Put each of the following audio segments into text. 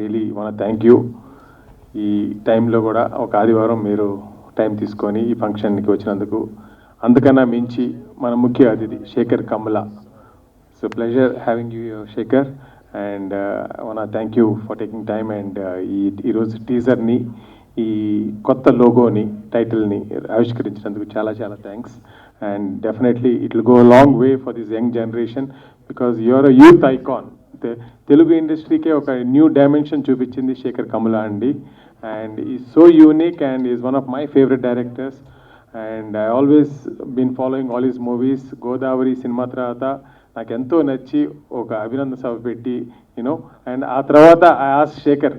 Really want thank you. ఈ టైంలో కూడా ఒక ఆదివారం మీరు టైం తీసుకొని ఈ ఫంక్షన్కి వచ్చినందుకు, అందుకన్నా మించి మన ముఖ్య అతిథి Shekhar Kammula. So pleasure having you Shekhar, and I want thank you for taking time. And ఈరోజు టీజర్ని, ఈ కొత్త లోగోని, టైటిల్ని ఆవిష్కరించినందుకు చాలా చాలా thanks. And definitely it will go long way for this young generation, because you're a youth icon. Telugu ఇండస్ట్రీకే ఒక న్యూ డైమెన్షన్ చూపించింది శేఖర్ కమ్ముల అండి. And is so unique and is one of my favourite directors. And I always been following all his movies. Godavari cinema తర్వాత నాకు ఎంతో నచ్చి ఒక అభినందన సభ పెట్టి, యూనో, అండ్ ఆ తర్వాత I ask Shekhar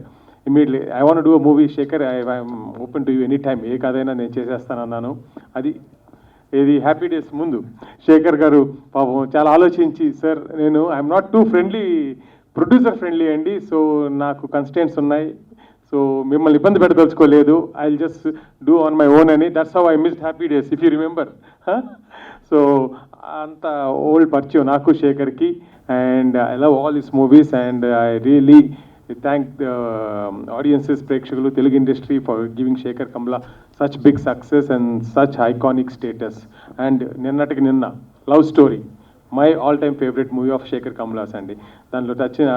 immediately, I want do a movie Shekhar, I'm open to you any time, ఏ కథైనా నేను చేసేస్తానన్నాను. అది ఇది హ్యాపీ డేస్ ముందు శేఖర్ గారు పాపం చాలా ఆలోచించి, సార్ నేను I'm not too friendly, producer friendly అండి, సో నాకు కన్స్టెంట్స్ ఉన్నాయి, సో మిమ్మల్ని ఇబ్బంది పెట్టదలుచుకోలేదు, I will just do on my own అని. That's how I missed Happy Days, if you remember. So అంత ఓల్డ్ పరిచయం నాకు శేఖర్కి. And I love all his movies and I really thank the audiences, ప్రేక్షకులు, Telugu industry for giving Shekhar Kammula such big success and such iconic status. And నిన్నటికి నిన్న Love Story, my all time favourite movie of Shekhar Kammula's అండి. దాంట్లో వచ్చిన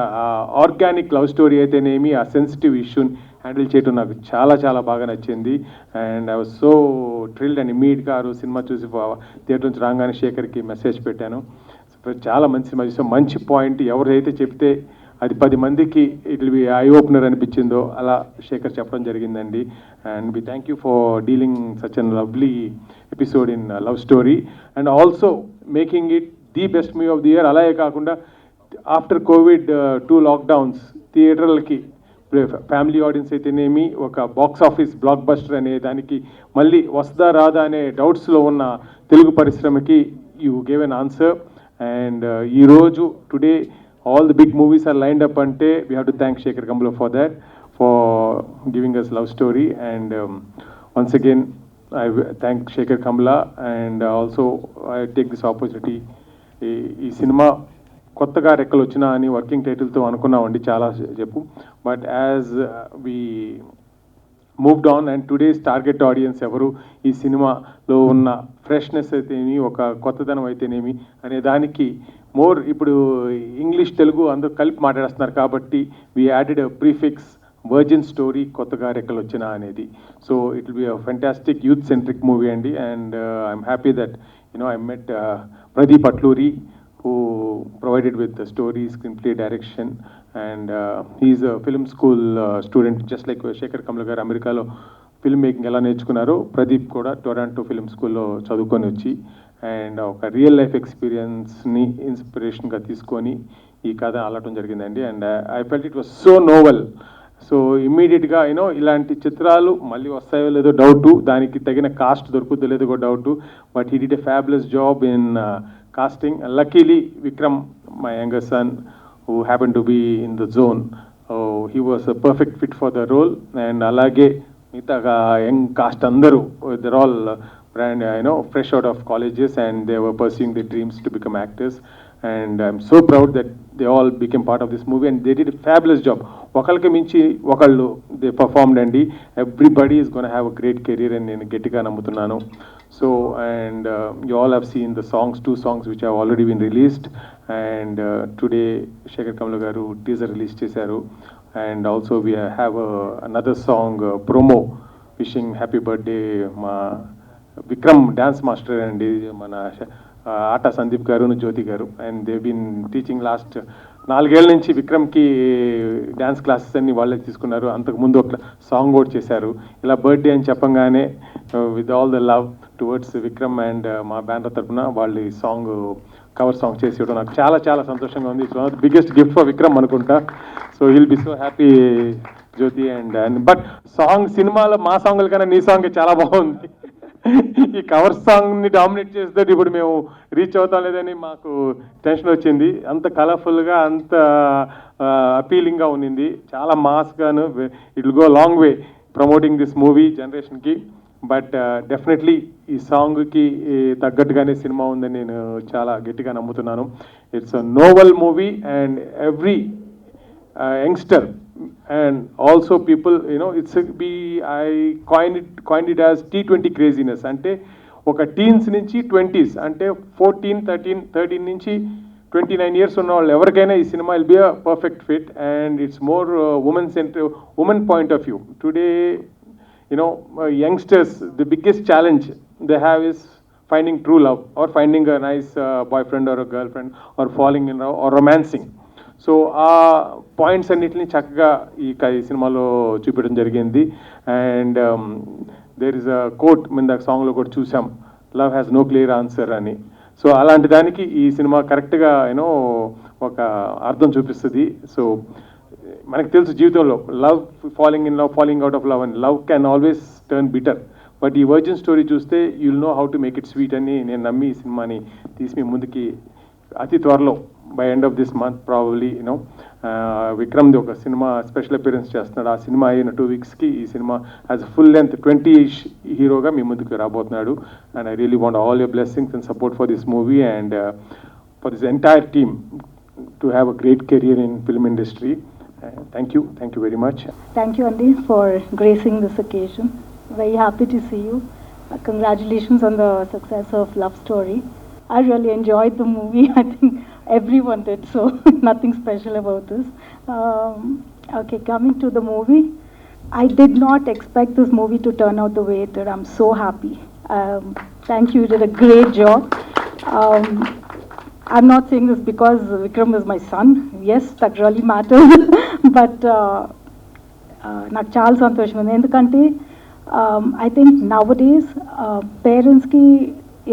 organic love story అయితేనేమి, ఆ sensitive ఇష్యూని handle చేయడం నాకు చాలా చాలా బాగా నచ్చింది. And I was so thrilled. And ఇమీడియట్గా ఆ రోజు సినిమా చూసి థియేటర్ నుంచి రాగానే శేఖర్కి మెసేజ్ పెట్టాను. చాలా మంచి సినిమా చూసాం, మంచి పాయింట్, ఎవరైతే చెప్తే అది 10 మందికి it will be eye opener అనిపించిందో అలా శేఖర్ చెప్పడం జరిగిందండి. And we thank you for dealing such an lovely episode in Love Story and also making it the best movie of the year. అలాగే కాకుండా ఆఫ్టర్ కోవిడ్ 2 లాక్డౌన్స్ థియేటర్లకి family audience అయితేనేమి, ఒక బాక్స్ ఆఫీస్ బ్లాక్ బస్టర్ అనే దానికి మళ్ళీ వస్తుందా రాదా అనే డౌట్స్లో ఉన్న తెలుగు పరిశ్రమకి you gave an answer. And ఈరోజు today all the big movies are lined up ante we have to thank Sekhar Kammula for that, for giving us love story. And once again I thank Sekhar Kammula. And also I take this opportunity, ee cinema kottaga rekkalo ochina ani working title tho anukunnamandi chaala cheppu, but as we moved on and today's target audience ఎవరు, ఈ సినిమాలో ఉన్న freshness అయితేనేమి, ఒక కొత్తదనం అయితేనేమి అనే దానికి మోర్ ఇప్పుడు ఇంగ్లీష్ తెలుగు అందరూ కలిపి మాట్లాడేస్తున్నారు కాబట్టి we added prefix virgin story, కొత్తగా రెక్కలు వచ్చిన అనేది. So it will be a fantastic youth centric movie అండి. And I'm happy that I met Pradeep Atluri who provided with the story, screenplay, direction. And he's a film school student, just like Sekhar Kammula garu America lo film making ela నేర్చుకున్నారు, ప్రదీప్ కూడా Toronto film స్కూల్లో చదువుకొని వచ్చి and ఒక real life ఎక్స్పీరియన్స్ని ఇన్స్పిరేషన్గా తీసుకొని ఈ కథ అల్లటం జరిగిందండి. And I felt it was so novel. So ఇమ్మీడియట్గా ఇలాంటి చిత్రాలు మళ్ళీ వస్తాయో లేదో డౌటు, దానికి తగిన కాస్ట్ దొరుకుతుందో లేదో కూడా doubt, but he did a fabulous job in casting. Luckily Vikram, my younger son, who happened to be in the zone, he was a perfect fit for the role. And alage mita young cast andaru, they're all brand fresh out of colleges and they were pursuing their dreams to become actors. And I'm so proud that they all became part of this movie and they did a fabulous job. Okalki minchi okallu they performed andi. Everybody is going to have a great career and nenu gettiga nammutunnanu. So and you all have seen the songs, 2 songs which have already been released. And today Sekhar Kammula garu teaser release chesaru. And also we have another song promo wishing happy birthday ma Vikram dance master andi, mana Aata Sandeep garu, Jyothi garu. And they been teaching last 4 ఏళ్ళ నుంచి విక్రమ్కి dance classes అన్ని వాళ్ళే తీసుకున్నారు. అంతకుముందు ఒక song కూడా చేశారు. ఇలా బర్త్డే అని చెప్పంగానే with all the love towards Vikram and మా బ్యానర్ తరఫున వాళ్ళు ఈ సాంగ్ కవర్ సాంగ్ చేసి ఇవ్వడం నాకు చాలా చాలా సంతోషంగా ఉంది. It's one of the biggest gift for Vikram అనుకుంటా. So will be so happy Jyothi. And but song సినిమాలో మా సాంగ్ల కన్నా నీ సాంగ్ చాలా బాగుంది. ఈ కవర్ సాంగ్ని డామినేట్ చేస్తే ఇప్పుడు మేము రీచ్ అవుతాం లేదని మాకు టెన్షన్ వచ్చింది. అంత కలర్ఫుల్గా, అంత అపీలింగ్గా ఉన్నింది, చాలా మాస్గాను. It will go long way promoting this movie జనరేషన్కి. బట్ డెఫినెట్లీ ఈ సాంగ్కి తగ్గట్టుగానే సినిమా ఉందని నేను చాలా గట్టిగా నమ్ముతున్నాను. It's a novel movie and every youngster and also people, I coined it as T20 craziness. అంటే ఒక టీన్స్ నుంచి 20s, అంటే 14, 13 నుంచి 29 years ఉన్న వాళ్ళు ఎవరికైనా ఈ cinema will be a perfect fit, and it's more women point of view. Today, youngsters, the biggest challenge they have is finding true love, or finding a nice boyfriend or a girlfriend, or falling in love, or romancing. So ఆ points అన్నిటిని చక్కగా ఈ సినిమాలో చూపించడం జరిగింది. And there is a quote మీద సాంగ్లో కూడా చూసాం, love has no clear answer అని. సో అలాంటి దానికి ఈ సినిమా కరెక్ట్గా ఒక అర్థం చూపిస్తుంది. సో మనకు తెలుసు జీవితంలో love, falling in love, falling out of love, and love can always turn bitter. But ఈ వర్జిన్ స్టోరీ చూస్తే you'll know how to make it sweet అని నేను నమ్మి ఈ సినిమాని తీసి మీ ముందుకి అతి త్వరలో, by end of this month probably, విక్రమ్ది ఒక సినిమా స్పెషల్ అపియరెన్స్ చేస్తున్నాడు. ఆ సినిమా అయిన 2 weeksకి ఈ సినిమా యాజ్ ఫుల్ లెంత్ 20 హీరోగా మీ ముందుకు రాబోతున్నాడు. And I really want all your blessings and support for this movie, and for this entire team to have a great career in film industry. Thank you very much. Thank you, Andy, for gracing this occasion. Very happy to see you. Congratulations on the success of Love Story. I really enjoyed the movie. I think everyone did, so nothing special about this. Okay, coming to the movie, I did not expect this movie to turn out the way it did. I'm so happy. Thank you. You did a great job. I'm not saying this because Vikram is my son. Yes, that really matters. But నాకు చాలా సంతోషం ఉంది, ఎందుకంటే I think nowadays parents ki,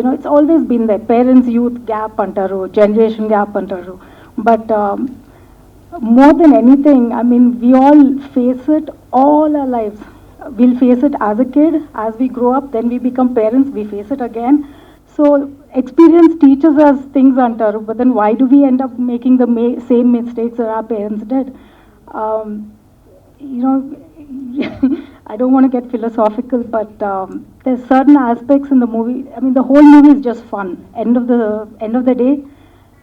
it's always been there. Parents youth gap antaru, generation gap antaru. But more than anything, I mean, we all face it all our lives. We'll face it as a kid, as we grow up, then we become parents, we face it again. So experience teaches us things antaru, but then why do we end up making the same mistakes that our parents did? I don't want to get philosophical, but there's certain aspects in the movie. I mean, the whole movie is just fun. End of the day,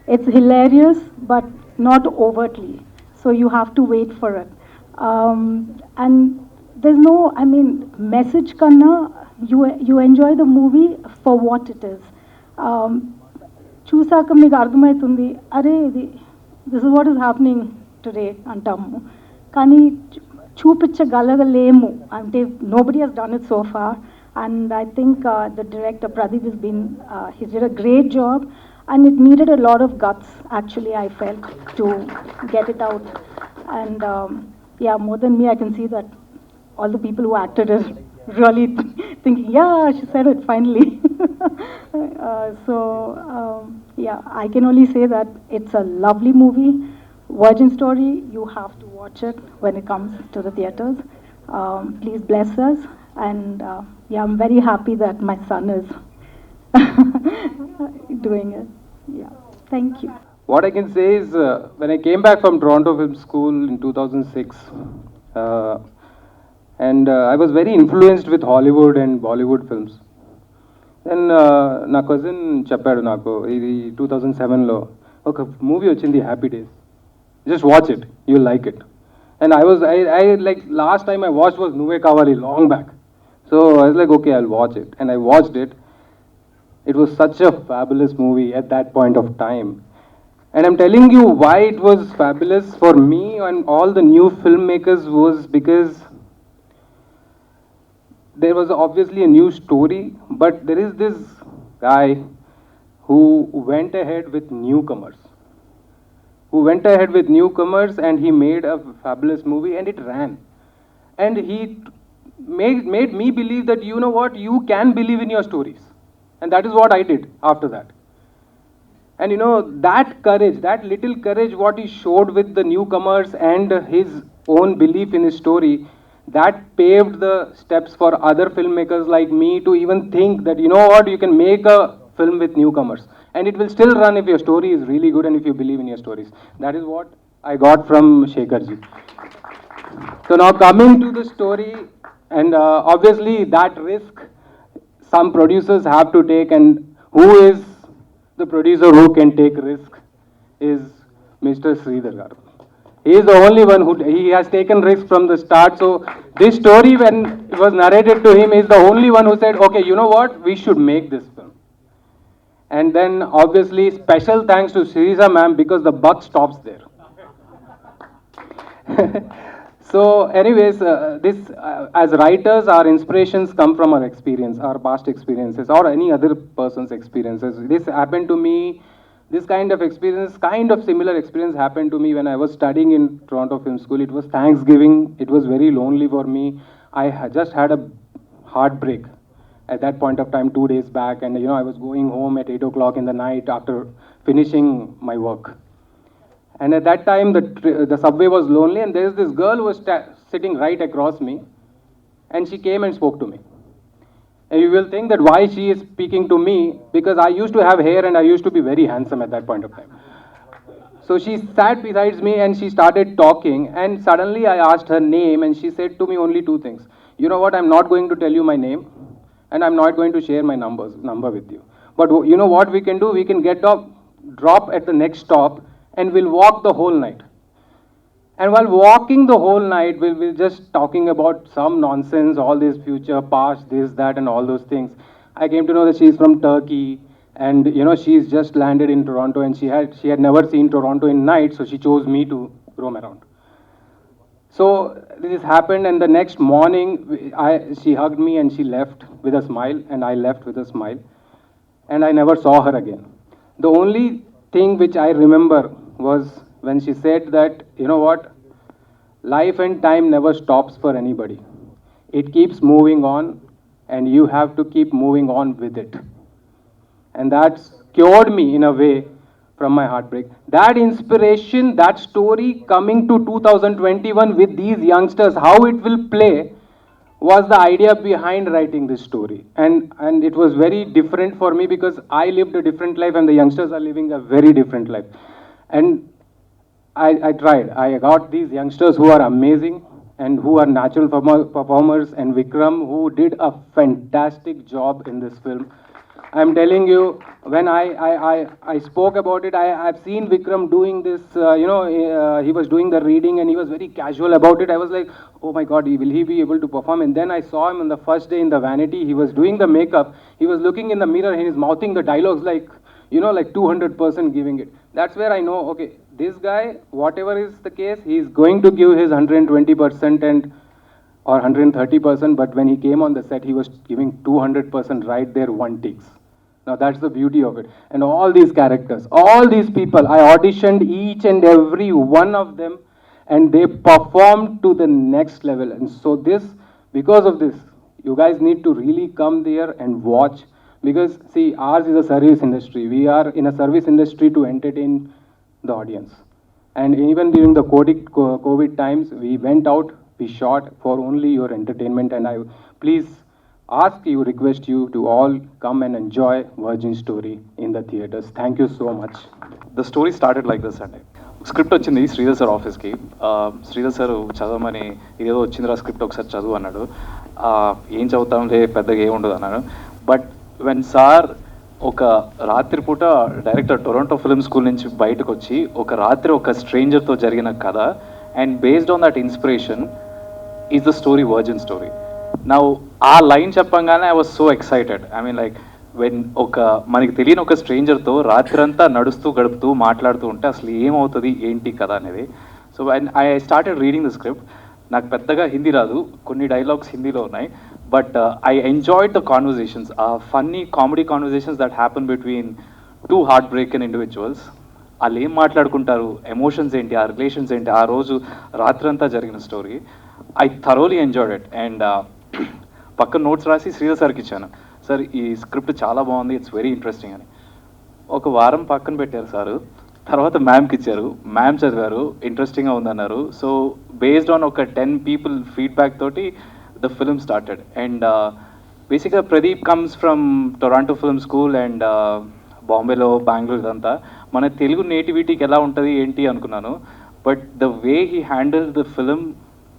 it's hilarious, but not overtly. So you have to wait for it. And there's no, I mean, message kanna, you enjoy the movie for what it is. చూసాక మీకు అర్థమవుతుంది, అరే this is what is happening today అంటాము, కానీ చూపించగలగలేము అంటే nobody has done it so far. And I think the director Pradeep has been, he did a great job, and it needed a lot of guts, actually, I felt, to get it out. And yeah, more than me, I can see that all the people who acted are really thinking, yeah, she said it finally. So yeah, I can only say that it's a lovely movie. Virgin Story, you have to watch it when it comes to the theaters. Please bless us, and yeah, I'm very happy that my son is doing it. Yeah, thank you. What I can say is, when I came back from Toronto Film School in 2006, and I was very influenced with Hollywood and Bollywood films. Then నా cousin చెప్పాడు నాకు, ఇది 2007లో ఒక movie వచ్చింది, happy days, just watch it, you'll like it. And I like, last time I watched was Nuve Kavali, long back. So I was like, okay, I'll watch it. And I watched it. It was such a fabulous movie at that point of time. And I'm telling you why it was fabulous for me and all the new filmmakers was because there was obviously a new story, but there is this guy who went ahead with newcomers. And he made a fabulous movie, and it ran. And he made me believe that, you know what, you can believe in your stories. And that is what I did after that. And that courage, that little courage what he showed with the newcomers and his own belief in his story, that paved the steps for other filmmakers like me to even think that, you know what, you can make a film with newcomers. And it will still run if your story is really good and if you believe in your stories. That is what I got from Sekhar ji. So now coming to the story, and obviously that risk some producers have to take, and who is the producer who can take risk is Mr. Sridhar garu. He is the only one who he has taken risk from the start. So this story, when it was narrated to him, is the only one who said, okay, you know what, we should make this film. And then obviously special thanks to Sirisa ma'am, because the buck stops there. So anyways, as writers, our inspirations come from our experience, our past experiences, or any other person's experiences. This happened to me, this kind of experience, kind of similar experience happened to me when I was studying in Toronto Film School. It was Thanksgiving. It was very lonely for me. I just had a heartbreak at that point of time, 2 days back, and I was going home at 8 o'clock in the night after finishing my work. And at that time, the subway was lonely, and there's this girl who was sitting right across me, and she came and spoke to me. And you will think that why she is speaking to me, because I used to have hair and I used to be very handsome at that point of time. So she sat beside me and she started talking, and suddenly I asked her name, and she said to me only two things. You know what, I'm not going to tell you my name, and I'm not going to share my number with you. But you know what we can do? We can drop at the next stop, and we'll walk the whole night. And while walking the whole night, we'll just talking about some nonsense, all this future, past, this, that, and all those things. I came to know that she's from Turkey, and she's just landed in Toronto, and she had never seen Toronto in night, so she chose me to roam around. So this happened, and the next morning, she hugged me and she left with a smile, and I left with a smile, and I never saw her again. The only thing which I remember was when she said that, you know what, life and time never stops for anybody. It keeps moving on, and you have to keep moving on with it. And that's cured me in a way from my heartbreak. That inspiration, that story coming to 2021 with these youngsters, how it will play, was the idea behind writing this story. And it was very different for me because I lived a different life and the youngsters are living a very different life. And I tried. I got these youngsters who are amazing and who are natural performers, and Vikram, who did a fantastic job in this film. I'm telling you, when I spoke about it, I've seen Vikram doing this, he was doing the reading and he was very casual about it. I was like, oh my God, will he be able to perform? And then I saw him on the first day in the vanity. He was doing the makeup. He was looking in the mirror and he's mouthing the dialogues like 200% giving it. That's where I know, okay, this guy, whatever is the case, he's going to give his 120% or 130%, but when he came on the set, he was giving 200% right there, one takes. Now that's the beauty of it. And all these characters, all these people, I auditioned each and every one of them, and they performed to the next level. And so because of this, you guys need to really come there and watch, because see, ours is a service industry. We are in a service industry to entertain the audience. And even during the COVID times, we went out, we shot for only your entertainment, and I please request you to all come and enjoy Virgin Story in the theaters. Thank you so much. The story started like this అండి. Script వచ్చింది Sridhar sir ఆఫీస్కి. Sridhar sir చదవమని ఇదేదో వచ్చిందిరా script ఒకసారి చదువు అన్నాడు. ఏం చదువుతాంలే పెద్దగా ఏముండదు అన్నాడు. బట్ వెన్ సార్ ఒక రాత్రిపూట డైరెక్టర్ టొరంటో ఫిల్మ్ స్కూల్ నుంచి బయటకు వచ్చి ఒక రాత్రి ఒక స్ట్రేంజర్తో జరిగిన కథ, and based on that inspiration is the story virgin story. నా ఆ లైన్ చెప్పంగానే I was so excited. I mean like when మనకి తెలియని ఒక స్ట్రేంజర్తో రాత్రంతా గడుపుతూ మాట్లాడుతూ ఉంటే అసలు ఏమవుతుంది ఏంటి కదా అనేది. So I started reading the script. నాకు పెద్దగా హిందీ రాదు, కొన్ని డైలాగ్స్ హిందీలో ఉన్నాయి, but I enjoyed the conversations, funny comedy conversations that happen between two heart broken individuals. వాళ్ళు ఏం మాట్లాడుకుంటారు, ఎమోషన్స్ ఏంటి, ఆ రిలేషన్స్ ఏంటి, ఆ రోజు రాత్రంతా జరిగిన story. I thoroughly enjoyed it. And పక్కన నోట్స్ రాసి శ్రీధర్ సార్కి ఇచ్చాను. సార్ ఈ స్క్రిప్ట్ చాలా బాగుంది, ఇట్స్ వెరీ ఇంట్రెస్టింగ్ అని. ఒక వారం పక్కన పెట్టారు సారు. తర్వాత మ్యామ్కి ఇచ్చారు, మ్యామ్ చదివారు, ఇంట్రెస్టింగ్గా ఉందన్నారు. సో బేస్డ్ ఆన్ ఒక 10 people ఫీడ్బ్యాక్ తోటి ద ఫిల్మ్ స్టార్టెడ్. అండ్ బేసిక్గా Pradeep comes from Toronto film school and బాంబేలో, బెంగళూరు ఇదంతా. మన తెలుగు నేటివిటీకి ఎలా ఉంటుంది ఏంటి అనుకున్నాను, but the way he handle the film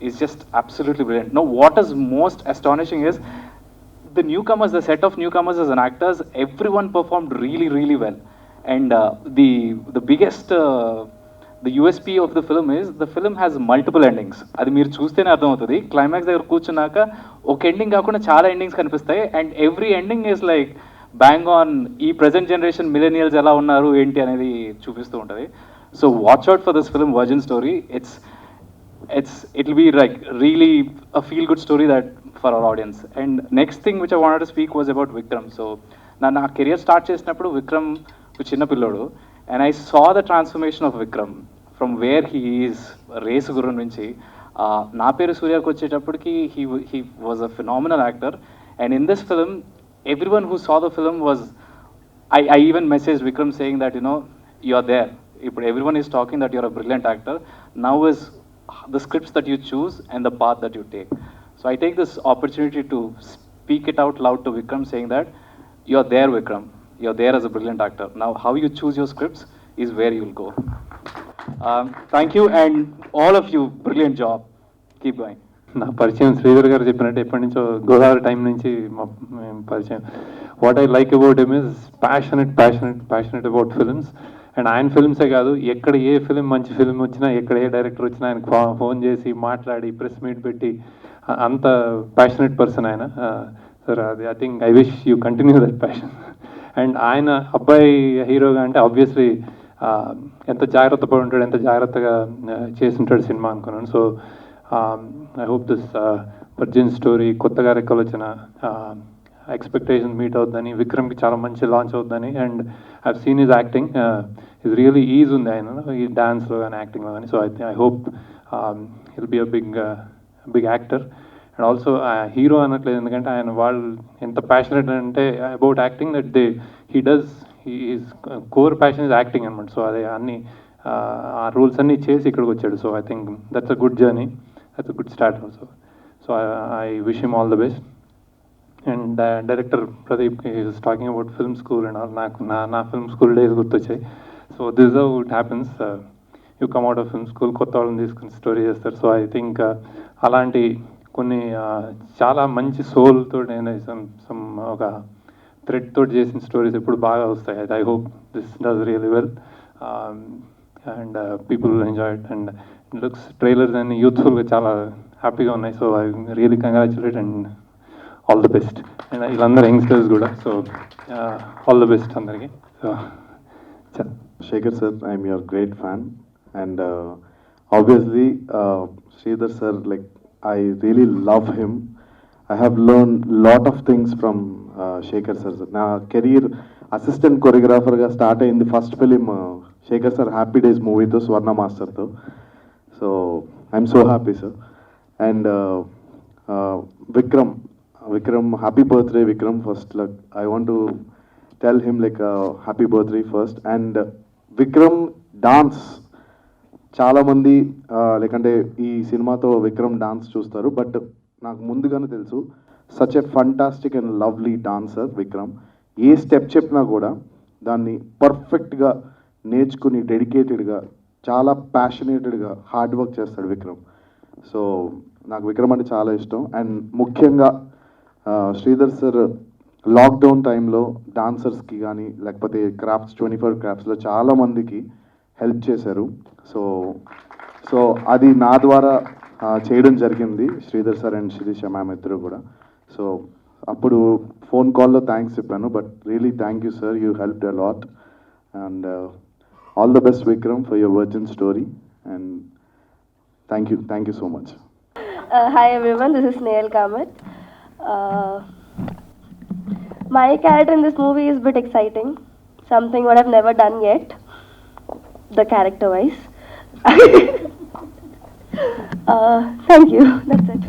is just absolutely brilliant. No, what is most astonishing is the newcomers, the set of newcomers as an actors, everyone performed really, really well. And the biggest the USP of the film is the film has multiple endings. అది మీరు చూస్తేనే అర్థమవుతుంది. Climax దగ్గర కూర్చున్నాక ఒక ending కాకుండా చాలా endings కనిపిస్తాయి, and every ending is like bang on ఈ ప్రజెంట్ జనరేషన్ మిలేనియల్స్ ఎలా ఉన్నారు ఏంటి అనేది చూపిస్తూ ఉంటుంది. So watch out for this film virgin story. It'll be like really a feel good story that for our audience. And next thing which I wanted to speak was about Vikram. So na career start chesinappudu Vikram chinna pillodu, and I saw the transformation of Vikram from where he is race guru nunchi na peru Surya ku vachetapudiki he was a phenomenal actor. And in this film everyone who saw the film was, I even messaged Vikram saying that, you know, you are there. If everyone is talking that you're a brilliant actor, now is the scripts that you choose and the path that you take. So I take this opportunity to speak it out loud to Vikram, saying that you're there, Vikram. You're there as a brilliant actor. Now, how you choose your scripts is where you'll go. Thank you, and all of you, brilliant job. Keep going. నా పరిచయం శ్రీధర్ గారు చెప్పినట్టు ఎప్పటి నుంచో Godavari time నుంచి మేము పరిచయం. What I like about him is passionate about films. And ఆయన ఫిల్మ్సే కాదు, ఎక్కడ ఏ ఫిలిం మంచి ఫిలిం వచ్చినా, ఎక్కడ ఏ డైరెక్టర్ వచ్చినా ఆయనకు ఫోన్ చేసి మాట్లాడి ప్రెస్ మీట్ పెట్టి అంత ప్యాషనెట్ పర్సన్ ఆయన. సార్ అది I think I wish you continue that passion. And ఆయన అబ్బాయి హీరోగా అంటే ఆబ్వియస్లీ ఎంత జాగ్రత్త పడి ఉంటాడు, ఎంత జాగ్రత్తగా చేసి ఉంటాడు సినిమా అనుకున్నాను. So I hope this virgin story కొత్తగా రెక్కలు వచ్చిన ఎక్స్పెక్టేషన్ మీట్ అవుతుందని, విక్రమ్కి చాలా మంచి లాంచ్ అవుతుందని. And I've seen his acting, his really ease ఉంది ఆయన ఈ డాన్స్లో కానీ యాక్టింగ్లో కానీ. So I hope he'll be a big actor. And also hero అనట్లేదు, ఎందుకంటే ఆయన వాళ్ళు ఎంత ప్యాషనెట్ అంటే about acting that he's core passion is acting అనమాట. సో అదే అన్ని ఆ రూల్స్ అన్నీ చేసి ఇక్కడికి వచ్చాడు. So I think that's a good journey, that's a good start also. So I wish him all the best. And director Pradeep is talking about film school and all. నాకు నా ఫిల్మ్ స్కూల్ డేస్ గుర్తొచ్చాయి. So this how it happens. You come out of film school, కొత్త వాళ్ళని తీసుకుని story చేస్తారు. So I think అలాంటి కొన్ని చాలా మంచి సోల్తో సమ్ ఒక థ్రెడ్ తోటి చేసిన స్టోరీస్ ఎప్పుడు బాగా వస్తాయి. I hope this does really well and people enjoy it. And looks trailers అన్ని యూత్ఫుల్గా చాలా హ్యాపీగా ఉన్నాయి. So I really congratulate and all the best. And వీళ్ళందరూ యంగ్స్టర్స్ కూడా. సో ఆల్ ది బెస్ట్ అందరికీ. So Shekhar sir, I'm your great fan, and obviously Sridhar sir, like I really love him. I have learned lot of things from Shekhar sir. Na career assistant choreographer ga start in the first film Shekhar sir Happy Days movie to Swarna Master to. So I'm so happy sir. And Vikram, happy birthday Vikram. First, like I want to tell him like happy birthday first. And Vikram dance చాలామంది లేకంటే ఈ సినిమాతో Vikram dance చూస్తారు, but నాకు ముందుగానే తెలుసు such a fantastic and lovely dancer Vikram. A step చెప్పినా కూడా దాన్ని పర్ఫెక్ట్గా నేర్చుకుని డెడికేటెడ్గా చాలా ప్యాషనేటెడ్గా హార్డ్ వర్క్ చేస్తాడు విక్రమ్. సో నాకు విక్రమ్ అంటే చాలా ఇష్టం. అండ్ ముఖ్యంగా శ్రీధర్ సార్ లాక్డౌన్ టైంలో డాన్సర్స్కి కానీ లేకపోతే క్రాఫ్ట్స్ 24 క్రాఫ్ట్స్లో చాలామందికి హెల్ప్ చేశారు. సో అది నా ద్వారా చేయడం జరిగింది Sridhar sir and Sirisha ma'am ఇద్దరు కూడా. సో అప్పుడు ఫోన్ కాల్లో థ్యాంక్స్ చెప్పాను, but really thank you sir, you helped a lot. And all the best Vikram for your virgin story. And thank you so much. Hi everyone, this is Sekhar Kammula. My character in this movie is a bit exciting, something what I've never done yet, the character wise. Thank you, that's it.